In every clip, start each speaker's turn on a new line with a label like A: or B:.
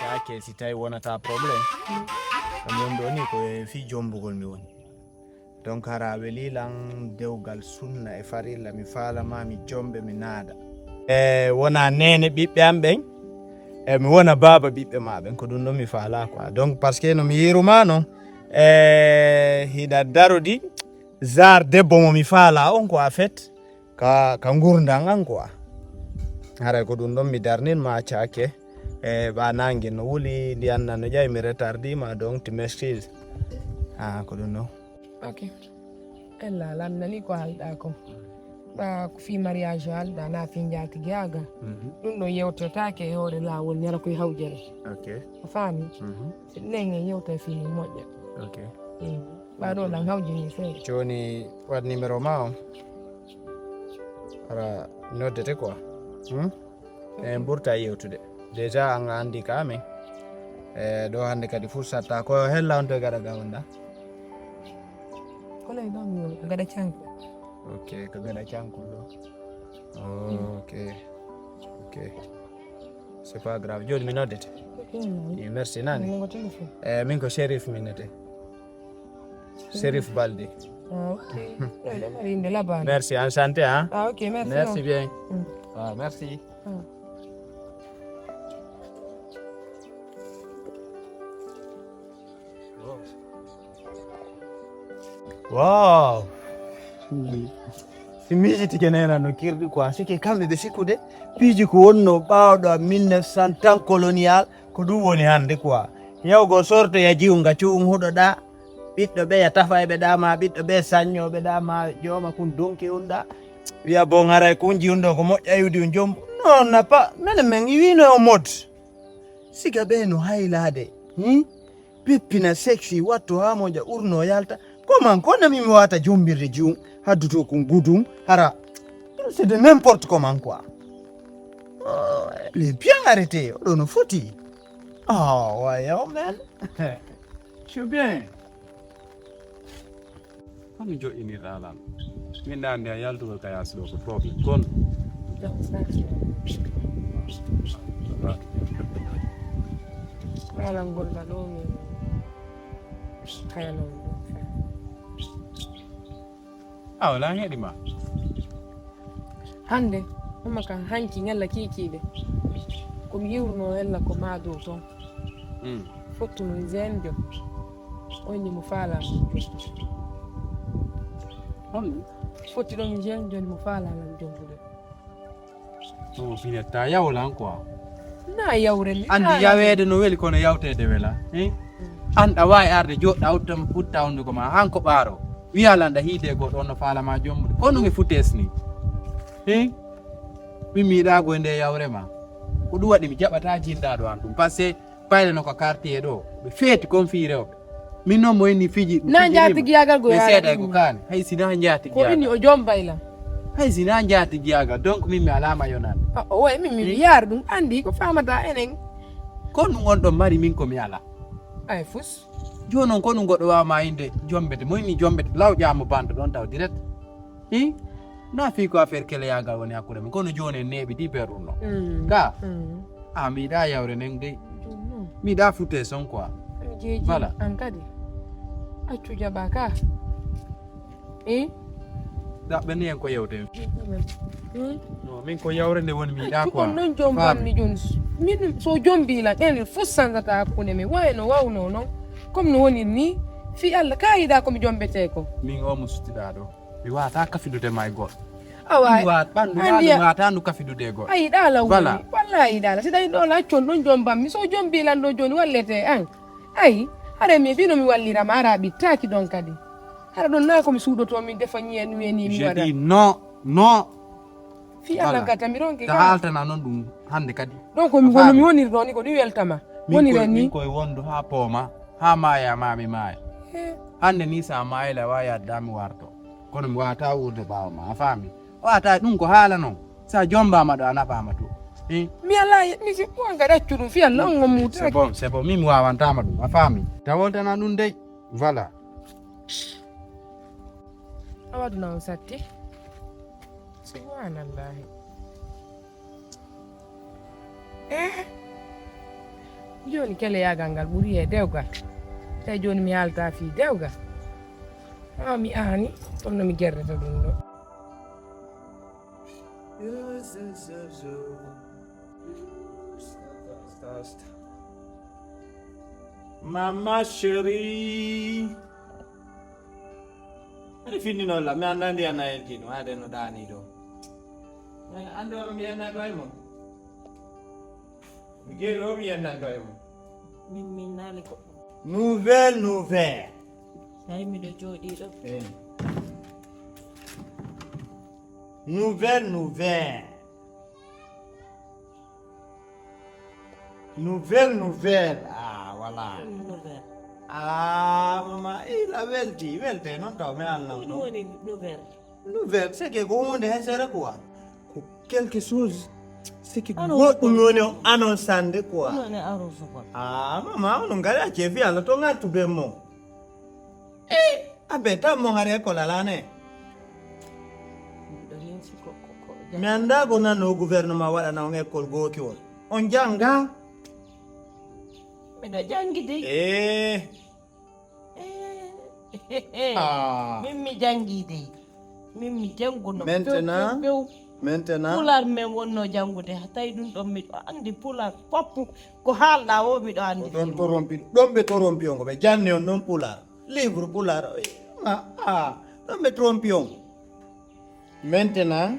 A: chake sitai wona ta problem mon do ni ko fi jombugol mi woni donc haraɓe lilan dewgal sunna e farilla mi faala ma mi jombe mi naada wona nene ɓiɓɓe am ɓen mi wona baba ɓiɓɓe ma ɓen ko ɗum ɗon mi faala quoi donc parce que no mi yiruma non hiɗa darodi zar debbo mo mi faala on ko a fait ka gurdan an quoi haray ko ɗum ɗon mi darnin ma cake ba nangue no wuli ndi anna no ƴawi mi retardima donc tu m'excuse ko ɗum ɗon
B: ok ella lannani ko halɗa ko ɓa ko fi mariage halɗa na fi jatigi yaga ɗum ɗo yewtotake e hoore lawol ñala koye hawjere a faami so ɗinen yewta fini moƴƴa ɓaɗo lan hawjini feere
A: joni waɗ numéro ma o ara noddete quoi en ɓurta yewtude déjà an andi ka amen ɗo hande kadi fursatta ko hella on to gaɗa ga wonɗa
B: kolay ɗon mi gaɗa canko
A: ok ko gaɗa canko ɗo ok c'est pas grave joni mi noddete merci nani min ko Chérif minete Chérif Balde merci enchanté hein
B: ok merci
A: merci bien merci wow si miijiti kenena no kirɗi quoi sike kamɓe ɓe sikkude piiji ko wonno ɓawɗo 1900 tan colonial ko ɗum woni hande quoi yawgo sorto ya jiwnga cuum huɗoɗa ɓiɗɗo ɓe ya tafa e ɓe ɗama ɓiɗɗo ɓe saññoɓe ɗama jooma kun donki unɗa wiya bon haray kun jiwndo ko moƴƴa yudi jom non na pas menen men wino o mode siga ɓe no haylade peppina sexy watto ha moƴa urno yalta comment kono mi wata jombirde jum hadduto ko gudum hara c'est de n'importe comment quoi les bien arrêté oɗo no foti wayo men c'est bien
C: hami joƴinirɗa lan min ɗande a yaltugol kayas ɗo ko probléme gonɗo
B: halan gonɗa ɗo min kayanon
C: wala heɗima
B: hande homma kan hanki ngella kikiɗe komi yiwruno hella ko ma dow toon fottuno zenjo onni mo faala
C: honɗum
B: fotti ɗon jen joni mo faalalam jombude
C: o finetta yawlan quoi
B: na yawrende
C: andi yawede no weeli kono yawtede wela an ɗa wawi arde joɗɗa uttama futta hunduko ma hanko ɓaaro wiyalanɗa hiide goɗɗo on no faalama jombude ko ɗum e futesni min miiɗago e nde yawre ma ko ɗum waɗi mi jaɓata jinɗaɗo an ɗum par ce que payle no ko quartier ɗo ɓe feeti kon fi rewɓe min noon mo wenni fiji
B: na jatigiyagal go
C: seeɗa e ko kaane hay sina jatigiyagal
B: ko inni o joom bayla
C: hay sina jatigiyagal donc min mi alama yonande
B: way min mi yaar ɗum andi ko famata enen
C: ko ɗum on ɗon mari min komi ala
B: ay fus
C: joni noon ko ɗum goɗɗo wawma inde jombete mo inni jombete lawƴama bande ɗon taw direct na fi ko affaire keleyagal woni hakkude men kono joni en neeɓi ɗi ber ɗum ɗon ga miiɗa yawre nden dey miiɗa futte son quoi
B: jeeji an kadi accu jaɓa ka
C: ɗaɓɓani en ko yewte non min ko yawre nde woni miiɗa quoi
B: on noon jombamni joni min so jombilan enen fof sansata hakkude men wayno wawno noon comme no wonir ni fi Allah ka yiɗa komi jombete ko
C: min o mo sutiɗa ɗo mi wata kafidude ma e goɗɗo
B: ɓandu
C: wata ndu kafidude e goɗɗo
B: a yiɗala woni walla a yiɗala si tawi ɗo laccon ɗon jombammi so jombilan ɗo joni wallete an ayi hara mi bino mi wallirama ara ɓittaki ɗon kadi hara ɗon na komi suudoto min defa ñiyen weni mi waɗa
C: non
B: fi Allah gata mi ronke
C: ta haltana noon ɗum hande kadi
B: ɗon komi wono mi wonirɗo ni ko ɗum weltama woniren ni
C: min koye wondu ha pooma ha maaya mami maaya hande ni sa maayla wawi addami warto kono mi wata wurde ɓawa ma a faami wata ɗum ko haala noon sa jombama ɗo a naɓama to
B: mi ala mi si wanga ɗaccu ɗum fi Allah on muta
C: c'est bon min mi wawantama ɗum a faami tawoltana ɗum dey voilà
B: awaduna on satti subhanallahi joni kele yagal ngal ɓuuri e dewgal tawi joni mi haalta fi dewgal mi ani holno mi guerdata ɗum ɗo.
A: Mama chérie. Aɗa finni noon la mi annda ndiyan a yeltino haade no ɗaani ɗo. Ande ono mi yennanɗo e mon. Mi geeri o mi yennanɗo e mon.
D: Min naali ko.
A: Nouvelle.
D: Tawi miɗo jooɗi ɗo.
A: Nouvelle. Ah, voilà.
D: Nouvelle.
A: Ah, mama, la welte non taw mi alnam
D: Ɗum
A: ɗo.
D: woni nouvelle.
A: Nouvelle, c'est que ko hunde hesere quoi. Ko quelque chose. C'est que
D: Annonce
A: goɗɗum woni o annonçande quoi.
D: Ɗum woni annonce quoi.
A: Ah, mama, onon ngari a ceefi Allah to ngartude mo. Abe tan mo hari école alane.
D: Miɗo rensi ko.
A: Mi anda ko nanno gouvernement waɗana on école gokiwol. On janga?
D: Miɗo jangi dey.
A: Ah.
D: Min mi jangi dey. Min mi janguno.
A: Maintenant.
D: Pular men wonno jangude tawi ɗum ɗon miɗo andi pular fof ko haalɗa o miɗo andi.
A: Ɗon torompi ɗon ɓe torompi on ko ɓe janni on ɗon pular. Livre pular. Ɗon ɓe trompi on. Maintenant,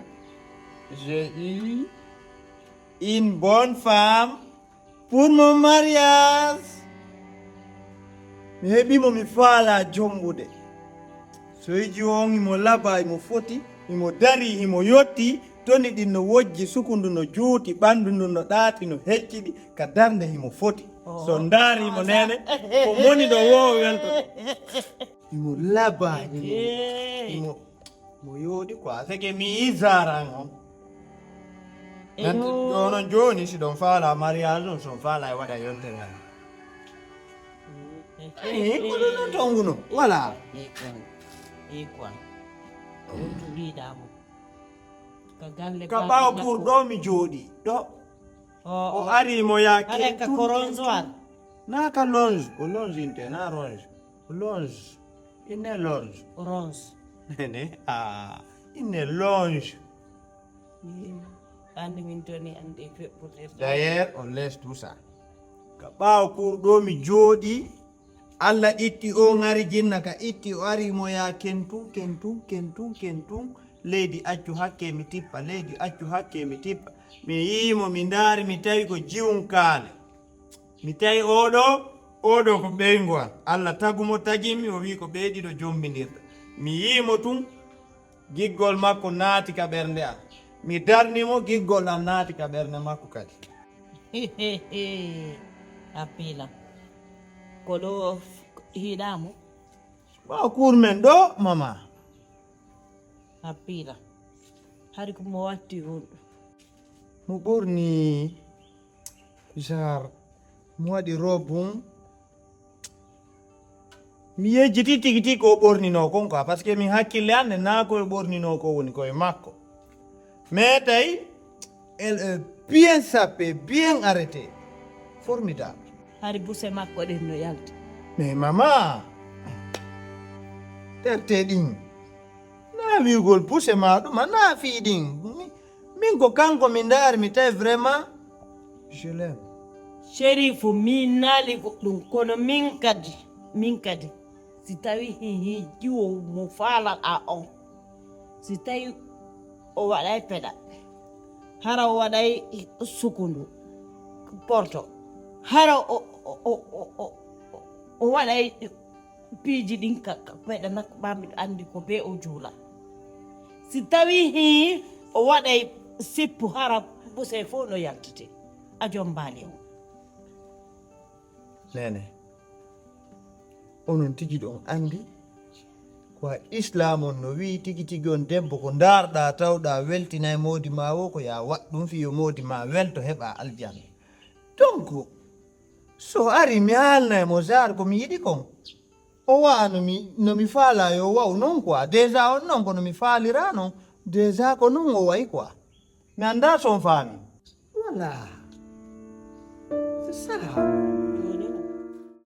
A: j'ai eu une bonne femme pour mon mariage. Mi heɓimo mi faala jombude. So yiji on imo laba imo foti imo dari imo yotti toni ɗin no wojji sukundu no juuti ɓandu ndu no ɗaati no hecciɗi ka darde imo foti so ndaarimo nene ko moni ɗo wowo welto imo laba imo yooɗi quoi c'est que mi isaran on nanti onon joni si ɗon faala mariage on son faala e waɗa yontere han kono non tonguno voilà
D: quoi on juuɗiɗamo ka galle
A: ka ɓaawo pour ɗo mi jooɗi ɗo o ari mo yaake
D: aɗa ko ronsoir
A: na ka longe ko longe inte na ronge longe inne longe
D: ronge
A: nene inne longe
D: andi min toni andi feɓɓude
A: d'ailleurs on laisse tout ça ka ɓaawo pour ɗo mi jooɗi Allah itti o ngari jinna ka itti o ari mo ya kentum leydi accu hakke mi tippa mi yimo mi ndaari mi tawi ko jiwum kaane mi tawi oɗo ko ɓeygo am Allah tagumo tagimi o wi ko ɓeyɗiɗo jombinirta mi yimo tun giggol makko naati ka ɓernde am mi darnimo giggol am naati ka ɓernde makko kadi
D: a piila ko ɗo hiiɗamo
A: ɓawa cour men ɗo mama
D: a piila hari ko mo watti on
A: mo ɓorni genre mo waɗi robe mi yejjiti tigi ko ɓornino kon quoi par ce que min hakkille ande na koye ɓornino ko woni koye makko mais tawi elle est bien sapé bien arrêté formidable
D: hari buse makko ɗen no yalti
A: mais mama terte ɗin na wigol buse ma ɗuma na fi ɗin min ko kanko mi ndaari mi tawi vraiment je l'aime
D: shérifu min naali ɗum kono min kadi si tawi jiwo mo faalaɗa on si tawi o waɗay peɗa hara o waɗay sukundu porto hara o waɗay piiji ɗin peɗa nakɓamiɗo andi ko be o juula si tawi o waɗay sippu hara buse fof no yaltete a jombali o
A: nene onon tigi ɗon andi ko islam on no wi tigi on debbo ko darɗa tawɗa weltina modi ma o ko ya waɗɗum fiyo modi ma welto heɓa aljanna donc so ari mi haalna mo jar komi yiɗi kon o wa'a nomi faala yo waw non quoi déjà on non kono mi faalira non déjà ko non o wayi quoi mi anda son faami voilà c'est
C: Salam.